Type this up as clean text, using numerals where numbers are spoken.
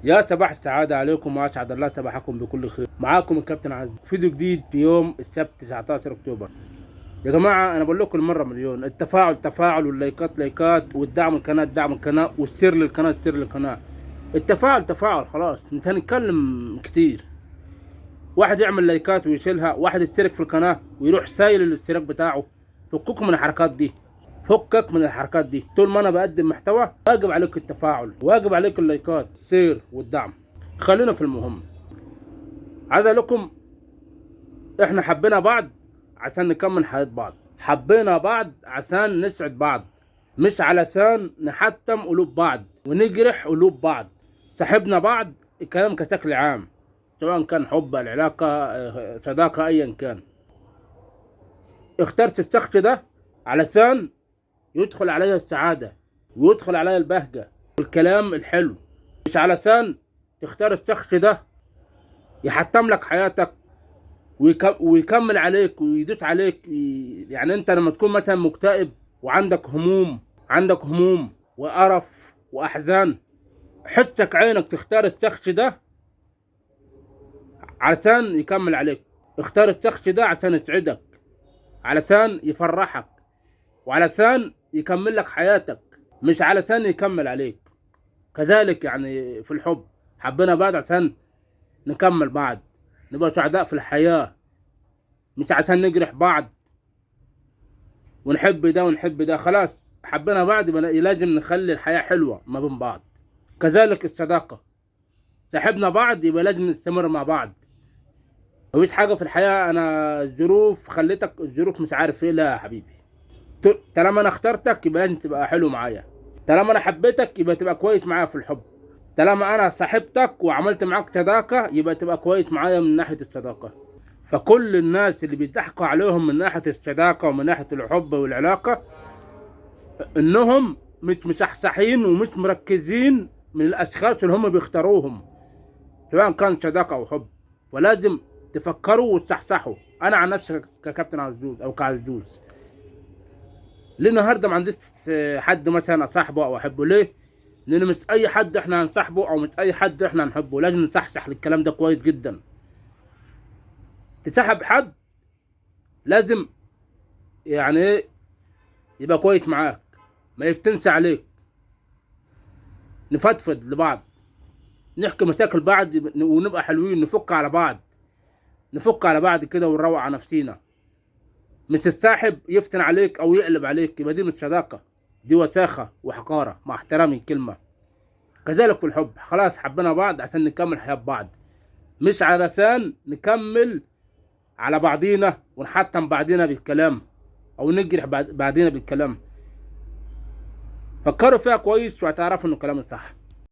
يا صباح السعادة عليكم وأسعد الله صباحكم بكل خير. معاكم الكابتن عزيز، فيديو جديد في يوم السبت 19 أكتوبر. يا جماعة أنا بقول لكم المرة مليون، التفاعل تفاعل، واللايكات لايكات، والدعم القناة دعم القناة، والسير للقناة سير للقناة. التفاعل تفاعل، خلاص مش هنتكلم كتير. واحد يعمل لايكات ويشيلها، واحد يشترك في القناة ويروح سايل الاشتراك بتاعه. فككم من الحركات دي، فكك من الحركات دي. طول ما انا بقدم محتوى واجب عليك التفاعل، واجب عليك اللايكات السير والدعم. خلينا في المهم. عايز اقول لكم احنا حبينا بعض عشان نكمل حياة بعض، حبينا بعض عشان نسعد بعض، مش علشان نحتم قلوب بعض ونجرح قلوب بعض. صاحبنا بعض الكلام كشكل عام، سواء كان حب، العلاقة، صداقة، ايا كان. اخترت الشخص ده علشان يدخل عليا السعادة ويدخل عليا البهجة والكلام الحلو، مش علشان تختار الشخص ده يحتم لك حياتك ويكمل عليك ويدوس عليك. يعني انت لما تكون مثلا مكتئب وعندك هموم، عندك هموم وقرف واحزان، حسك عينك تختار الشخص ده علشان يكمل عليك. اختار الشخص ده عشان يسعدك، علشان يفرحك، وعلشان يكمل لك حياتك، مش علشان يكمل عليك. كذلك يعني في الحب، حبينا بعض عشان نكمل بعض، نبقى سعداء في الحياة، مش عشان نجرح بعض ونحب ده ونحب ده. خلاص حبينا بعض يبقى لازم نخلي الحياة حلوة ما بين بعض. كذلك الصداقة، صاحبنا بعض يبقى لازم نستمر مع بعض. مفيش حاجة في الحياة أنا الظروف خليتك، الظروف مش عارف إيه، لا يا حبيبي. طالما أنا اخترتك يبقى لازم تبقى حلو معايا. طالما أنا حبيتك يبقى تبقى كويس معايا في الحب. طالما أنا صاحبتك وعملت معاك صداقة يبقى تبقى كويس معايا من ناحية الصداقة. فكل الناس اللي بيضحكوا عليهم من ناحية الصداقة ومن ناحية الحب والعلاقة انهم مش مصحصحين ومش مركزين من الاشخاص اللي هم بيختاروهم، سواء كان صداقة او حب. ولازم تفكروا وتصحصحوا. انا عن نفسي ككابتن عزوز او كعزوز، ليه النهارده ما عنديش حد مثلا اصاحبه او احبه؟ ليه؟ لان مش اي حد احنا هنصاحبه او مش اي حد احنا هنحبه. لازم نصحصح للكلام ده كويس جدا. تصاحب حد لازم يعني ايه، يبقى كويس معاك، ما يفتنش عليك، نفضفض لبعض، نحكي مشاكل بعض ونبقى حلوين، نفك على بعض، نفك على بعض كده ونروق على نفسينا. مش الصاحب يفتن عليك او يقلب عليك، يبقى دي مش صداقة، دي وساخة وحقارة مع احترامي الكلمة. كذلك في الحب، خلاص حبينا بعض عشان نكمل حياة بعض، مش علشان نكمل على بعضينا ونحتم بعضينا بالكلام او نجرح بعضينا بالكلام. فكروا فيها كويس وهتعرفوا ان كلامي صح.